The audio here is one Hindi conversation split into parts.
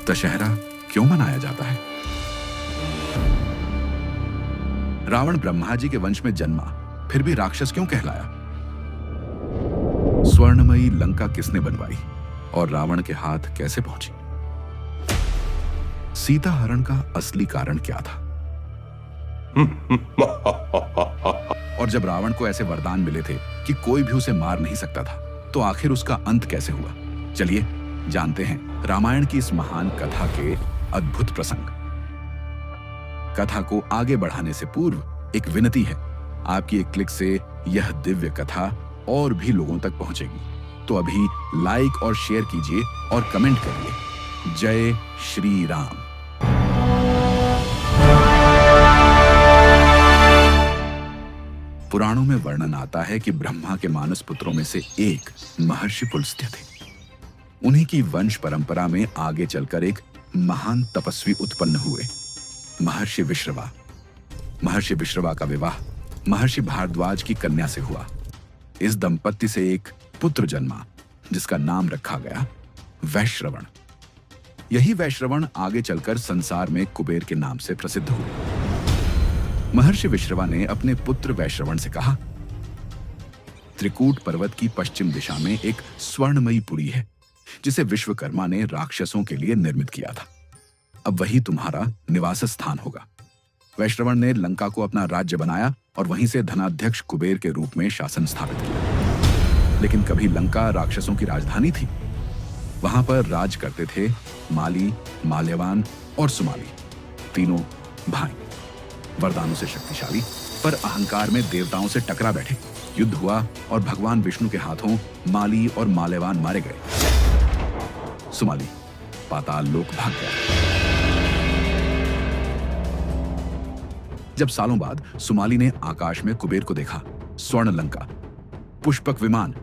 दशहरा क्यों मनाया जाता है? रावण ब्रह्मा जी के वंश में जन्मा, फिर भी राक्षस क्यों कहलाया? स्वर्णमयी लंका किसने बनवाई और रावण के हाथ कैसे पहुंची? सीता हरण का असली कारण क्या था? और जब रावण को ऐसे वरदान मिले थे कि कोई भी उसे मार नहीं सकता था, तो आखिर उसका अंत कैसे हुआ? चलिए जानते हैं रामायण की इस महान कथा के अद्भुत प्रसंग। कथा को आगे बढ़ाने से पूर्व एक विनती है, आपकी एक क्लिक से यह दिव्य कथा और भी लोगों तक पहुंचेगी। तो अभी लाइक और शेयर कीजिए और कमेंट करिए, जय श्री राम। पुराणों में वर्णन आता है कि ब्रह्मा के मानस पुत्रों में से एक महर्षि पुलस्त्य थे। उन्हीं की वंश परंपरा में आगे चलकर एक महान तपस्वी उत्पन्न हुए, महर्षि विश्रवा। महर्षि विश्रवा का विवाह महर्षि भारद्वाज की कन्या से हुआ। इस दंपत्ति से एक पुत्र जन्मा जिसका नाम रखा गया वैश्रवण। यही वैश्रवण आगे चलकर संसार में कुबेर के नाम से प्रसिद्ध हुए। महर्षि विश्रवा ने अपने पुत्र वैश्रवण से कहा, त्रिकूट पर्वत की पश्चिम दिशा में एक स्वर्णमयी पुरी है जिसे विश्वकर्मा ने राक्षसों के लिए निर्मित किया था। अब वही तुम्हारा निवास स्थान होगा। वैश्रवण ने लंका को अपना राज्य बनाया और वहीं से धनाध्यक्ष कुबेर के रूप में शासन स्थापित किया। लेकिन कभी लंका राक्षसों की राजधानी थी। वहां पर राज करते थे माली, माल्यवान और सुमाली, तीनों भाई। वरदानों से शक्तिशाली, पर अहंकार में देवताओं से टकरा बैठे। युद्ध हुआ और भगवान विष्णु के हाथों माली और माल्यवान मारे गए। सुमाली पाताल लोक भाग गया। जब सालों बाद सुमाली ने आकाश में कुबेर को देखा, स्वर्ण लंका, पुष्पक विमान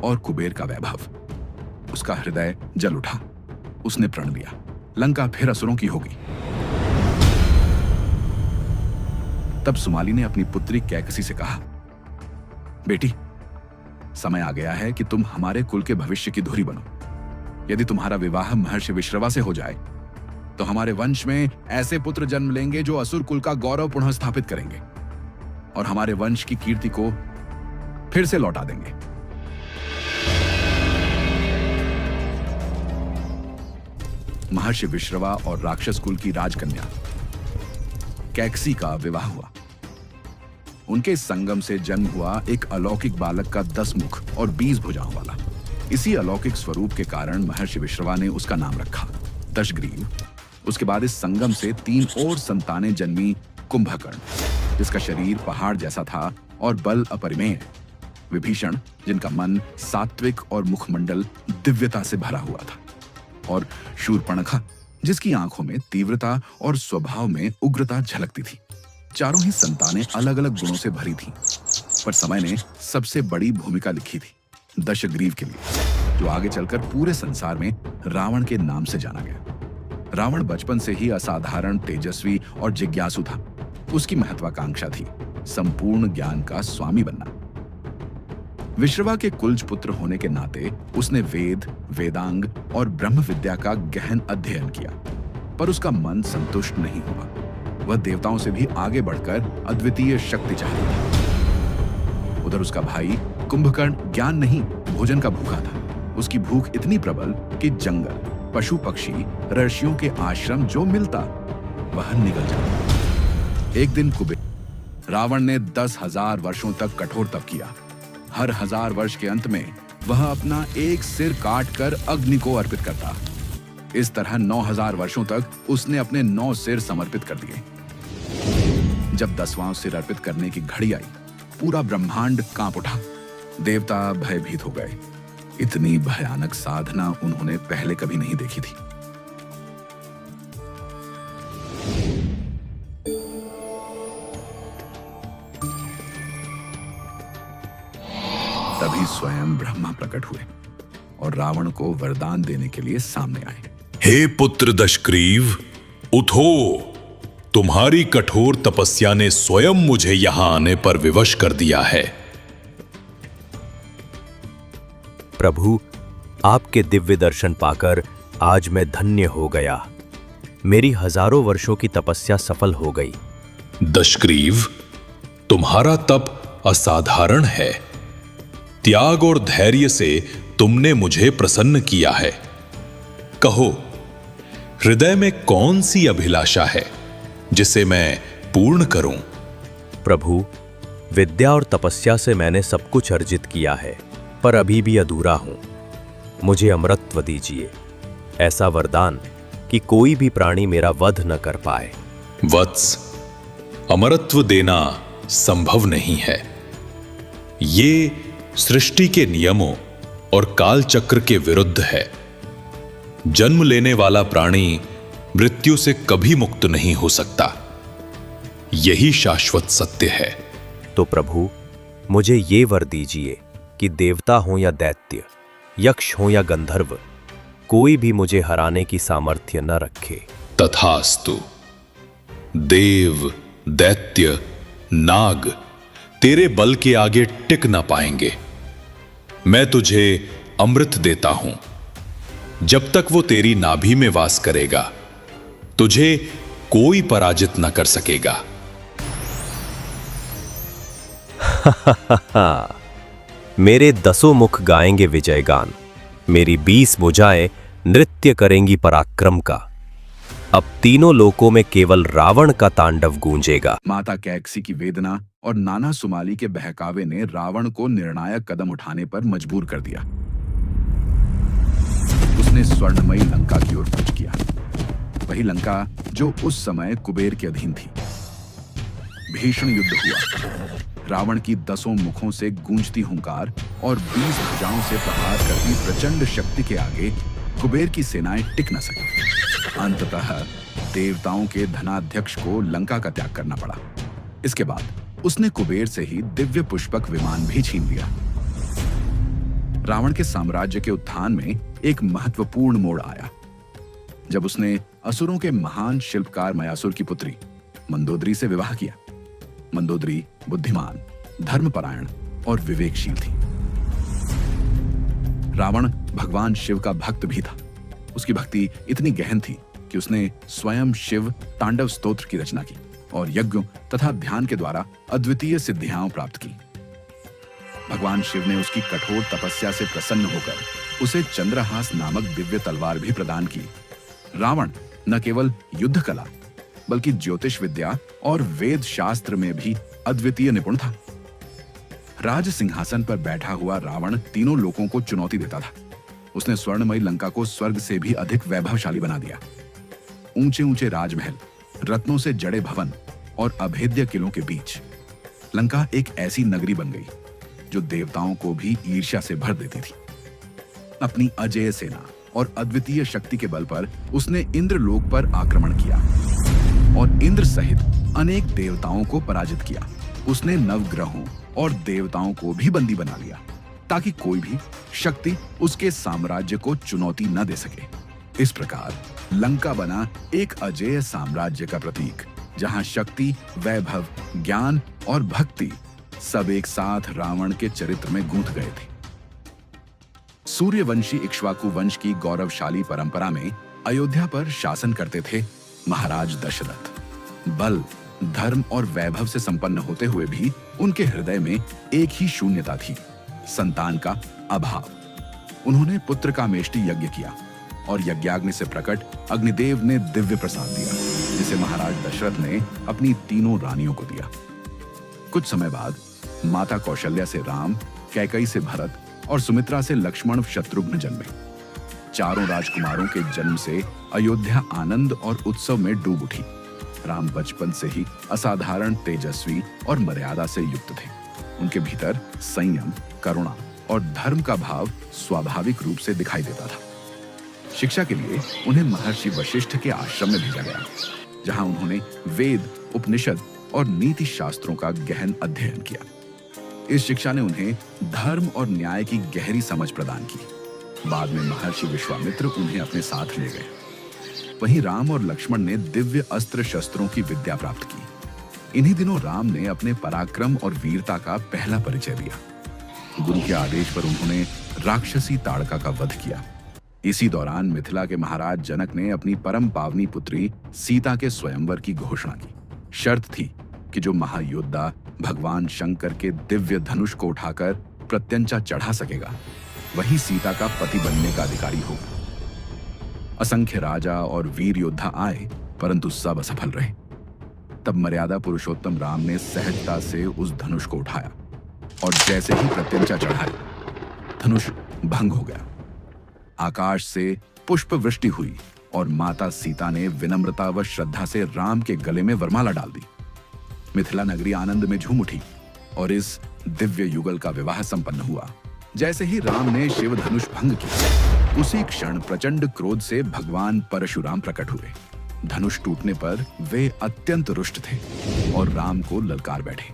और कुबेर का वैभव, उसका हृदय जल उठा। उसने प्रण लिया, लंका फिर असुरों की होगी। तब सुमाली ने अपनी पुत्री कैकसी से कहा, बेटी, समय आ गया है कि तुम हमारे कुल के भविष्य की धुरी बनो। यदि तुम्हारा विवाह महर्षि विश्रवा से हो जाए तो हमारे वंश में ऐसे पुत्र जन्म लेंगे जो असुर कुल का गौरव पुनः स्थापित करेंगे और हमारे वंश की कीर्ति को फिर से लौटा देंगे। महर्षि विश्रवा और राक्षस कुल की राजकन्या कैकसी का विवाह हुआ। उनके संगम से जन्म हुआ एक अलौकिक बालक का 10 मुख और 20 भुजाओं वाला। इसी अलौकिक स्वरूप के कारण महर्षि विश्रवा ने उसका नाम रखा दशग्रीव। उसके बाद इस संगम से 3 और संतानें जन्मी, कुंभकर्ण जिसका शरीर पहाड़ जैसा था और बल अपरिमेय, विभीषण जिनका मन सात्विक और मुखमंडल दिव्यता से भरा हुआ था, और शूर्पणखा जिसकी आंखों में तीव्रता और स्वभाव में उग्रता झलकती थी। चारों ही संतानें अलग अलग गुणों से भरी थीं, पर समय ने सबसे बड़ी भूमिका लिखी थी दशग्रीव के लिए, जो आगे चलकर पूरे संसार में रावण के नाम से जाना गया। रावण बचपन से ही असाधारण, तेजस्वी और जिज्ञासु था। उसकी महत्वाकांक्षा थी संपूर्ण ज्ञान का स्वामी बनना। विश्रवा के कुलज पुत्र होने के नाते उसने वेद, वेदांग और ब्रह्म विद्या का गहन अध्ययन किया, पर उसका मन संतुष्ट नहीं हुआ। वह देवताओं से भी आगे बढ़कर अद्वितीय शक्ति चाहता था। उधर उसका भाई कुंभकर्ण ज्ञान नहीं, भोजन का भूखा था। उसकी भूख इतनी प्रबल कि जंगल, पशु पक्षी, ऋषियों के आश्रम जो मिलता वह निगल जाता। एक दिन कुबेर रावण ने 10,000 वर्षों तक कठोर तप किया। हर 1000 वर्ष के अंत में वह अपना एक सिर काट कर अग्नि को अर्पित करता। इस तरह 9000 वर्षों तक उसने अपने 9 सिर समर्पित कर दिए। जब 10वां सिर अर्पित करने की घड़ी आई, पूरा ब्रह्मांड कांप उठा। देवता भयभीत हो गए। इतनी भयानक साधना उन्होंने पहले कभी नहीं देखी थी। तभी स्वयं ब्रह्मा प्रकट हुए और रावण को वरदान देने के लिए सामने आए। हे पुत्र दशग्रीव, उठो। तुम्हारी कठोर तपस्या ने स्वयं मुझे यहां आने पर विवश कर दिया है। प्रभु, आपके दिव्य दर्शन पाकर आज मैं धन्य हो गया। मेरी हजारों वर्षों की तपस्या सफल हो गई। दशग्रीव, तुम्हारा तप असाधारण है। त्याग और धैर्य से तुमने मुझे प्रसन्न किया है। कहो, हृदय में कौन सी अभिलाषा है जिसे मैं पूर्ण करूं? प्रभु, विद्या और तपस्या से मैंने सब कुछ अर्जित किया है, पर अभी भी अधूरा हूं। मुझे अमरत्व दीजिए, ऐसा वरदान कि कोई भी प्राणी मेरा वध न कर पाए। वत्स, अमरत्व देना संभव नहीं है। ये सृष्टि के नियमों और काल चक्र के विरुद्ध है। जन्म लेने वाला प्राणी मृत्यु से कभी मुक्त नहीं हो सकता। यही शाश्वत सत्य है। तो प्रभु, मुझे ये वर दीजिए कि देवता हो या दैत्य, यक्ष हो या गंधर्व, कोई भी मुझे हराने की सामर्थ्य न रखे। तथास्तु। देव, दैत्य, नाग तेरे बल के आगे टिक ना पाएंगे। मैं तुझे अमृत देता हूं। जब तक वो तेरी नाभि में वास करेगा, तुझे कोई पराजित न कर सकेगा। मेरे 10 मुख गाएंगे विजय गान, मेरी 20 भुजाएं नृत्य करेंगी पराक्रम का। अब तीनों लोकों में केवल रावण का तांडव गूंजेगा। माता कैकसी की वेदना और नाना सुमाली के बहकावे ने रावण को निर्णायक कदम उठाने पर मजबूर कर दिया। उसने स्वर्णमयी लंका की ओर कूच किया, वही लंका जो उस समय कुबेर के अधीन थी। भीषण युद्ध हुआ। रावण की 10 मुखों से गूंजती हुंकार और 20 भुजाओं से प्रहार करती प्रचंड शक्ति के आगे कुबेर की सेनाएं टिक न सकी। अंततः देवताओं के धनाध्यक्ष को लंका का त्याग करना पड़ा। इसके बाद उसने कुबेर से ही दिव्य पुष्पक विमान भी छीन लिया। रावण के साम्राज्य के उत्थान में एक महत्वपूर्ण मोड़ आया जब उसने असुरों के महान शिल्पकार मयासुर की पुत्री मंदोदरी से विवाह किया। मंदोदरी बुद्धिमान, धर्मपरायण और विवेकशील थी। रावण भगवान शिव का भक्त भी था। उसकी भक्ति इतनी गहन थी कि उसने स्वयं शिव तांडव स्तोत्र की रचना की और यज्ञों तथा ध्यान के द्वारा अद्वितीय सिद्धियां प्राप्त की। भगवान शिव ने उसकी कठोर तपस्या से प्रसन्न होकर उसे चंद्रहास नामक दिव्य तलवार भी प्रदान की। रावण न केवल युद्ध कला बल्कि ज्योतिष विद्या और वेद शास्त्र में भी अद्वितीय निपुण था। राज सिंहासन पर बैठा हुआ रावण तीनों लोकों को चुनौती देता था। उसने स्वर्णमयी लंका को स्वर्ग से भी अधिक वैभवशाली बना दिया। ऊंचे ऊंचे राजमहल, रत्नों से जड़े भवन और अभेद्य किलों के बीच लंका एक ऐसी नगरी बन गई जो देवताओं को भी ईर्ष्या से भर देती थी। अपनी अजेय सेना और अद्वितीय शक्ति के बल पर उसने इंद्रलोक पर आक्रमण किया और इंद्र सहित अनेक देवताओं को पराजित किया। उसने नवग्रहों और देवताओं को भी बंदी बना लिया ताकि कोई भी शक्ति उसके साम्राज्य को चुनौती न दे सके। इस प्रकार लंका बना एक अजेय साम्राज्य का प्रतीक, जहां शक्ति, वैभव, ज्ञान और भक्ति सब एक साथ रावण के चरित्र में गूंथ गए थे। सूर्यवंशी इक्ष्वाकु वंश की गौरवशाली परंपरा में अयोध्या पर शासन करते थे महाराज दशरथ। बल, धर्म और वैभव से संपन्न होते हुए भी उनके हृदय में एक ही शून्यता थी, संतान का अभाव। उन्होंने पुत्र का मेष्टि यज्ञ किया और यज्ञाग्नि से प्रकट अग्निदेव ने दिव्य प्रसाद दिया, जिसे महाराज दशरथ ने अपनी तीनों रानियों को दिया। कुछ समय बाद माता कौशल्या से राम, कैकई से भरत और सुमित्रा से लक्ष्मण शत्रुघ्न जन्मे। चारों राजकुमारों के जन्म से अयोध्या आनंद और उत्सव में डूब उठी। राम बचपन से ही असाधारण तेजस्वी और मर्यादा से युक्त थे। उनके भीतर संयम, करुणा और धर्म का भाव स्वाभाविक रूप से दिखाई देता था। शिक्षा के लिए उन्हें महर्षि वशिष्ठ के आश्रम में भेजा गया, जहां उन्होंने वेद, उपनिषद और नीति शास्त्रों का गहन अध्ययन किया। इस शिक्षा ने उन्हें धर्म और न्याय की गहरी समझ प्रदान की। बाद में महर्षि विश्वामित्र उन्हें अपने साथ ले गए। वहीं राम और लक्ष्मण ने दिव्य अस्त्र शस्त्रों की विद्या प्राप्त की। इन्हीं दिनों राम ने अपने पराक्रम और वीरता का पहला परिचय दिया। गुरु के आदेश पर उन्होंने राक्षसी ताड़का का वध किया। इसी दौरान मिथिला के महाराज जनक ने अपनी परम पावनी पुत्री सीता के स्वयंवर की घोषणा की। शर्त थी कि जो महायोद्धा भगवान शंकर के दिव्य धनुष को उठाकर प्रत्यंचा चढ़ा सकेगा वही सीता का पति बनने का अधिकारी होगा। असंख्य राजा और वीर योद्धा आए परंतु सब असफल रहे। तब मर्यादा पुरुषोत्तम राम ने सहजता से उस धनुष को उठाया और जैसे ही प्रत्यंचा चढ़ाई धनुष भंग हो गया। आकाश से पुष्प वृष्टि हुई और माता सीता ने विनम्रता व श्रद्धा से राम के गले में वरमाला डाल दी। मिथिला नगरी आनंद में झूम उठी और इस दिव्य युगल का विवाह संपन्न हुआ। जैसे ही राम ने शिव धनुष भंग किया उसी क्षण प्रचंड क्रोध से भगवान परशुराम प्रकट हुए। धनुष टूटने पर वे अत्यंत रुष्ट थे और राम को ललकार बैठे।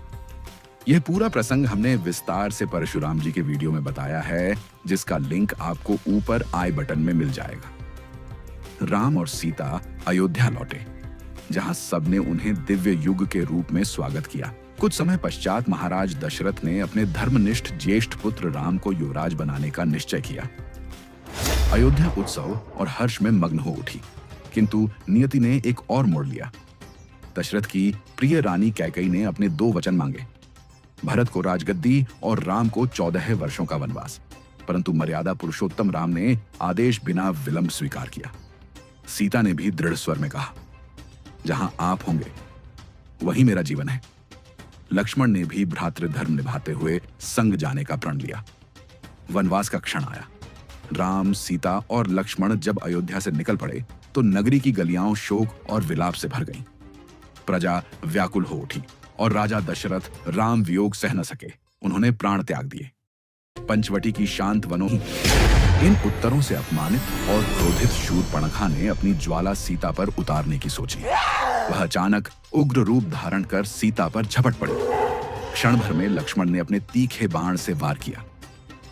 यह पूरा प्रसंग हमने विस्तार से परशुराम जी के वीडियो में बताया है, जिसका लिंक आपको ऊपर आई बटन में मिल जाएगा। राम और सीता अयोध्या लौटे, जहां सबने उन्हें दिव्य युग के रूप में स्वागत किया। कुछ समय पश्चात महाराज दशरथ ने अपने धर्मनिष्ठ ज्येष्ठ पुत्र राम को युवराज बनाने का निश्चय किया। अयोध्या उत्सव और हर्ष में मग्न हो उठी, किंतु नियति ने एक और मोड़ लिया। दशरथ की प्रिय रानी कैकेयी ने अपने 2 वचन मांगे, भरत को राजगद्दी और राम को 14 वर्षों का वनवास। परंतु मर्यादा पुरुषोत्तम राम ने आदेश बिना विलंब स्वीकार किया। सीता ने भी दृढ़ स्वर में कहा, जहां आप होंगे वही मेरा जीवन है। लक्ष्मण ने भी भ्रातृधर्म निभाते हुए संग जाने का प्रण लिया। वनवास का क्षण आया। राम, सीता और लक्ष्मण जब अयोध्या से निकल पड़े तो नगरी की गलियां शोक और विलाप से भर गईं। प्रजा व्याकुल हो उठी और राजा दशरथ राम वियोग सह न सके। उन्होंने प्राण त्याग दिए। पंचवटी की शांत वनों इन उत्तरों से अपमानित और क्रोधित शूरपणखा ने अपनी ज्वाला सीता पर उतारने की सोची। वह अचानक उग्र रूप धारण कर सीता पर झपट पड़ी। क्षण भर में लक्ष्मण ने अपने तीखे बाण से वार किया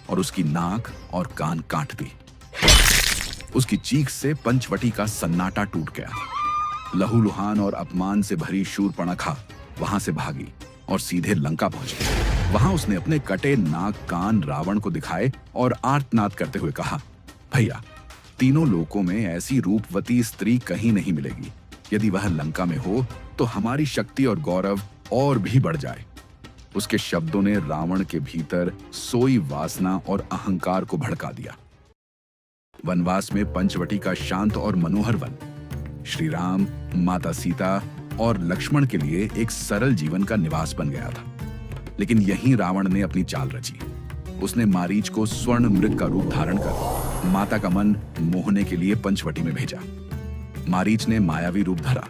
और उसकी नाक और कान काट दी। उसकी चीख से पंचवटी का सन्नाटा टूट गया। लहूलुहान और अपमान से भरी शूरपणखा वहां से भागी और सीधे लंका पहुंची। वहां उसने अपने कटे नाक कान रावण को दिखाए और आर्तनाद करते हुए कहा, भैया, तीनों लोकों में ऐसी रूपवती स्त्री कहीं नहीं मिलेगी। यदि वह लंका में हो तो हमारी शक्ति और गौरव और भी बढ़ जाए। उसके शब्दों ने रावण के भीतर सोई वासना और अहंकार को भड़का दिया। वनवास में पंचवटी का शांत और मनोहर वन श्री राम, माता सीता और लक्ष्मण के लिए एक सरल जीवन का निवास बन गया था। लेकिन यहीं रावण ने अपनी चाल रची। उसने मारीच को स्वर्ण मृग का रूप धारण कर माता का मन मोहने के लिए पंचवटी में भेजा। मारीच ने मायावी रूप धरा।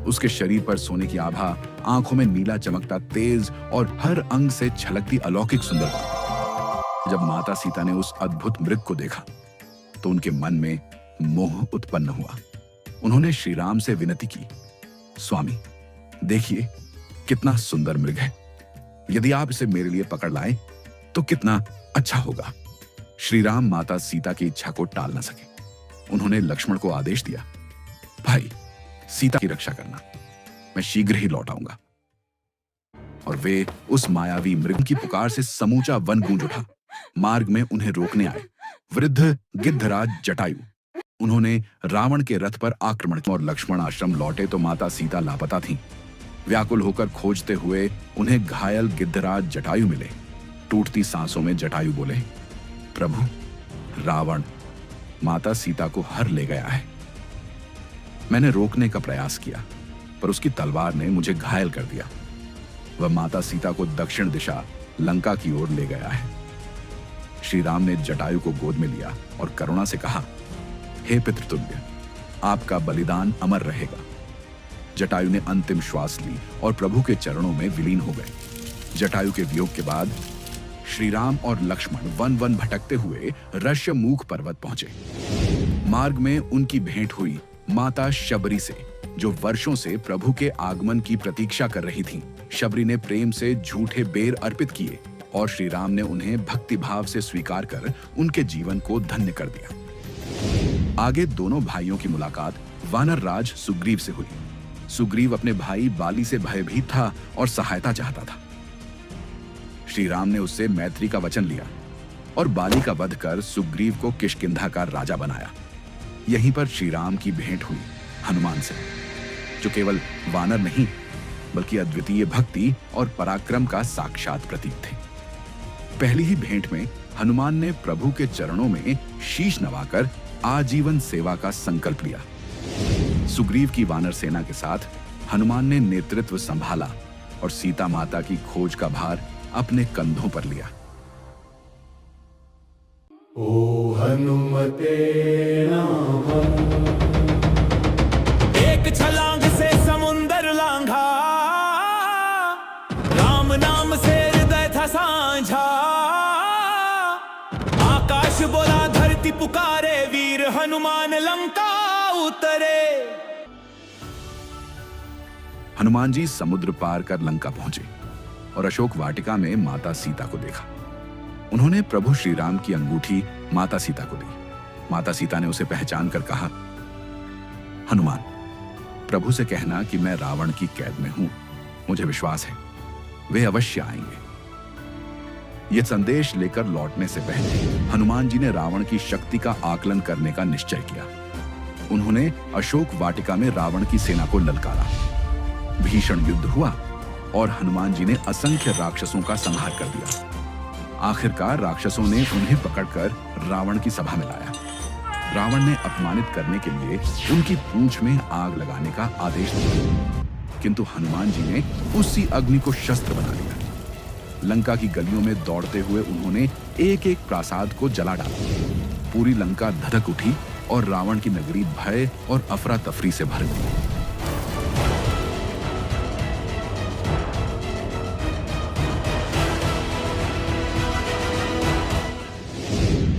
उसके शरीर पर सोने की आभा, आंखों में नीला चमकता तेज और हर अंग से छलकती अलौकिक सुंदरता। जब माता सीता ने उस अद्भुत मृग को देखा तो उनके मन में मोह उत्पन्न हुआ। उन्होंने श्री राम से विनती की, स्वामी, देखिए कितना सुंदर मृग है। यदि आप इसे मेरे लिए पकड़ लाएं तो कितना अच्छा होगा। श्री राम माता सीता की इच्छा को टाल न सके। उन्होंने लक्ष्मण को आदेश दिया, भाई, सीता की रक्षा करना, मैं शीघ्र ही लौट आऊंगा। और वे उस मायावी मृग की पुकार से समूचा वन गूंज उठा। मार्ग में उन्हें रोकने आए वृद्ध गिद्धराज जटायु। उन्होंने रावण के रथ पर आक्रमण किया और लक्ष्मण आश्रम लौटे तो माता सीता लापता थीं। व्याकुल होकर खोजते हुए उन्हें घायल गिद्धराज जटायु मिले। टूटती सांसों में जटायु बोले, प्रभु, रावण माता सीता को हर ले गया है। मैंने रोकने का प्रयास किया पर उसकी तलवार ने मुझे घायल कर दिया। वह माता सीता को दक्षिण दिशा लंका की ओर ले गया है। श्री राम ने जटायु को गोद में लिया और करुणा से कहा, हे पितृतुल्य, आपका बलिदान अमर रहेगा। जटायु ने अंतिम श्वास ली और प्रभु के चरणों में विलीन हो गए। जटायु के वियोग के बाद श्री राम और लक्ष्मण वन वन भटकते हुए ऋष्यमुख पर्वत पहुंचे। मार्ग में उनकी भेंट हुई माता शबरी से, जो वर्षों से प्रभु के आगमन की प्रतीक्षा कर रही थीं। शबरी ने प्रेम से झूठे बेर अर्पित किए और श्री राम ने उन्हें भक्तिभाव से स्वीकार कर उनके जीवन को धन्य कर दिया। आगे दोनों भाइयों की मुलाकात वानर राज सुग्रीव से हुई। सुग्रीव अपने भाई बाली से भयभीत था और सहायता चाहता था। श्री राम ने उससे मैत्री का वचन लिया और बाली का वध कर सुग्रीव को किष्किंधा का राजा बनाया। यहीं पर श्री राम की भेंट हुई हनुमान से, जो केवल वानर नहीं बल्कि अद्वितीय भक्ति और पराक्रम का साक्षात प्रतीक थे। पहली ही भेंट में हनुमान ने प्रभु के चरणों में शीश नवाकर आजीवन सेवा का संकल्प लिया। सुग्रीव की वानर सेना के साथ हनुमान ने नेतृत्व संभाला और सीता माता की खोज का भार अपने कंधों पर लिया। ओ हनुमते रामम, एक छलांग से समुंदर लांघा, राम नाम से हृदय था साझा। आकाश बोला धरती पुकारे, वीर हनुमान लंका उतरे। हनुमान जी समुद्र पार कर लंका पहुंचे और अशोक वाटिका में माता सीता को देखा। उन्होंने प्रभु श्री राम की अंगूठी माता सीता को दी। माता सीता ने उसे पहचान कर कहा, हनुमान, प्रभु से कहना कि मैं रावण की कैद में हूं। मुझे विश्वास है वे अवश्य आएंगे। यह संदेश लेकर लौटने से पहले हनुमान जी ने रावण की शक्ति का आकलन करने का निश्चय किया। उन्होंने अशोक वाटिका में रावण की सेना को ललकारा। भीषण युद्ध हुआ और हनुमान जी ने असंख्य राक्षसों का संहार कर दिया। आखिरकार राक्षसों ने उन्हें पकड़कर रावण की सभा में लाया। रावण ने अपमानित करने के लिए उनकी पूंछ में आग लगाने का आदेश दिया, किंतु हनुमान जी ने उसी अग्नि को शस्त्र बना लिया। लंका की गलियों में दौड़ते हुए उन्होंने एक एक प्रासाद को जला डाला। पूरी लंका धधक उठी और रावण की नगरी भय और अफरा तफरी से भर गई।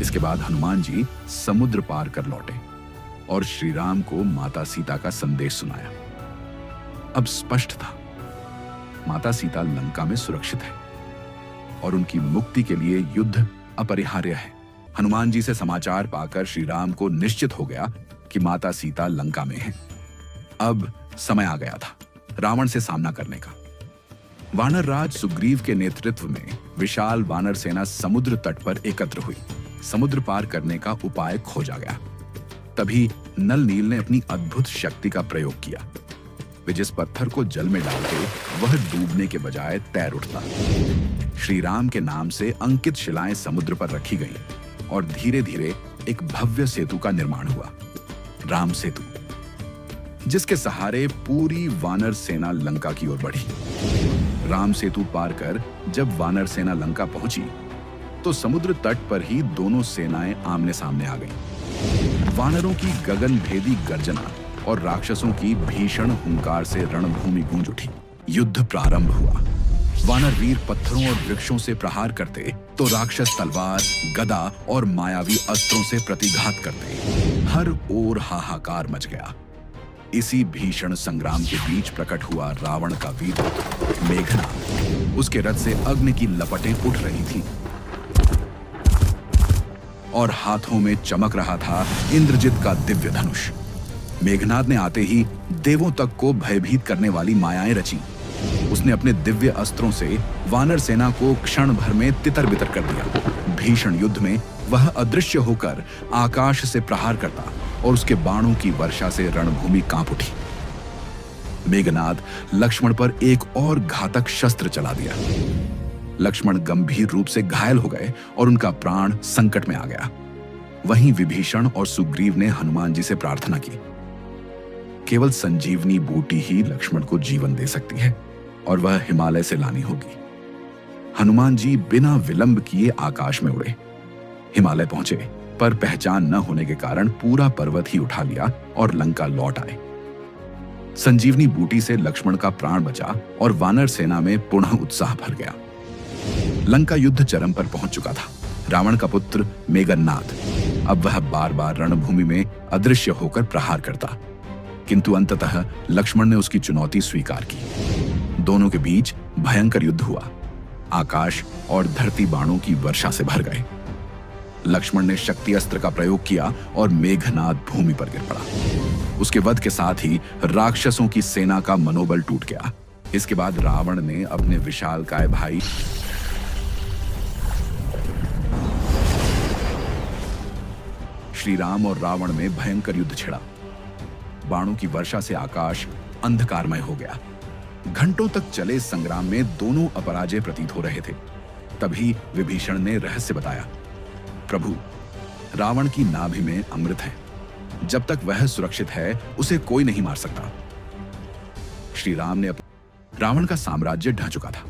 इसके बाद हनुमान जी समुद्र पार कर लौटे और श्री राम को माता सीता का संदेश सुनाया। अब स्पष्ट था, माता सीता लंका में सुरक्षित है और उनकी मुक्ति के लिए युद्ध अपरिहार्य है। हनुमान जी से समाचार पाकर श्री राम को निश्चित हो गया कि माता सीता लंका में है। अब समय आ गया था रावण से सामना करने का। वानर राज सुग्रीव के नेतृत्व में विशाल वानर सेना समुद्र तट पर एकत्र हुई। समुद्र पार करने का उपाय खोजा गया। तभी नल नील ने अपनी अद्भुत शक्ति का प्रयोग किया। वे जिस पत्थर को जल में डालते वह डूबने के बजाय तैर उठता। श्री राम के नाम से अंकित शिलाएं समुद्र पर रखी गईं और धीरे धीरे एक भव्य सेतु का निर्माण हुआ, राम सेतु, जिसके सहारे पूरी वानर सेना लंका की ओर बढ़ी। राम सेतु पार कर जब वानर सेना लंका पहुंची तो समुद्र तट पर ही दोनों सेनाएं आमने सामने आ गईं। वानरों की गगन भेदी गर्जना और राक्षसों की भीषण हुंकार से रणभूमि गूंज उठी। युद्ध प्रारंभ हुआ। वानर वीर पत्थरों और वृक्षों से प्रहार करते तो राक्षस तलवार, गदा और मायावी अस्त्रों से प्रतिघात करते। हर ओर हाहाकार मच गया। इसी भीषण संग्राम के बीच प्रकट हुआ रावण का वीर मेघनाद। उसके रथ से अग्नि की लपटें उठ रही थीं और हाथों में चमक रहा था इंद्रजित का दिव्य धनुष। मेघनाद ने आते ही देवों तक को भयभीत करने वाली मायाएं रची। उसने अपने दिव्य अस्त्रों से वानर सेना को क्षण भर में तितर-बितर कर दिया। भीषण युद्ध में वह अदृश्य होकर आकाश से प्रहार करता और उसके बाणों की वर्षा से रणभूमि कांप उठी। मेघनाद लक्ष्मण पर एक और घातक शस्त्र चला दिया। लक्ष्मण गंभीर रूप से घायल हो गए और उनका प्राण संकट में आ गया। वहीं विभीषण और सुग्रीव ने हनुमान जी से प्रार्थना की। केवल संजीवनी बूटी ही लक्ष्मण को जीवन दे सकती है और वह हिमालय से लानी होगी। हनुमान जी बिना विलंब किए आकाश में उड़े। हिमालय पहुंचे, पर पहचान न होने के कारण पूरा पर्वत ही उठा लिया और लंका लौट आए। संजीवनी बूटी से लक्ष्मण का प्राण बचा और वानर सेना में पुनः उत्साह भर गया। लंका युद्ध चरम पर पहुंच चुका था। रावण का पुत्र मेघनाद अब वह बार बार रणभूमि में अदृश्य होकर प्रहार करता, किंतु अंततः लक्ष्मण ने उसकी चुनौती स्वीकार की। दोनों के बीच भयंकर युद्ध हुआ। आकाश और धरती बाणों की वर्षा से भर गए। लक्ष्मण ने शक्ति अस्त्र का प्रयोग किया और मेघनाद भूमि पर गिर पड़ा। उसके वध के साथ ही राक्षसों की सेना का मनोबल टूट गया। इसके बाद रावण ने अपने विशालकाय भाई श्री राम और रावण में भयंकर युद्ध छिड़ा। बाणों की वर्षा से आकाश अंधकारमय हो गया। घंटों तक चले इस संग्राम में दोनों अपराजय प्रतीत हो रहे थे। तभी विभीषण ने रहस्य बताया, प्रभु, रावण की नाभि में अमृत है। जब तक वह सुरक्षित है उसे कोई नहीं मार सकता। श्री राम ने रावण का साम्राज्य ढह चुका था।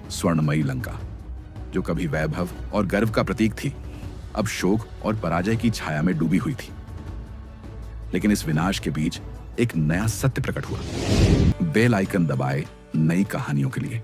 स्वर्णमयी लंका, जो कभी वैभव और गर्व का प्रतीक थी, अब शोक और पराजय की छाया में डूबी हुई थी। लेकिन इस विनाश के बीच एक नया सत्य प्रकट हुआ। बेल आइकन दबाए नई कहानियों के लिए।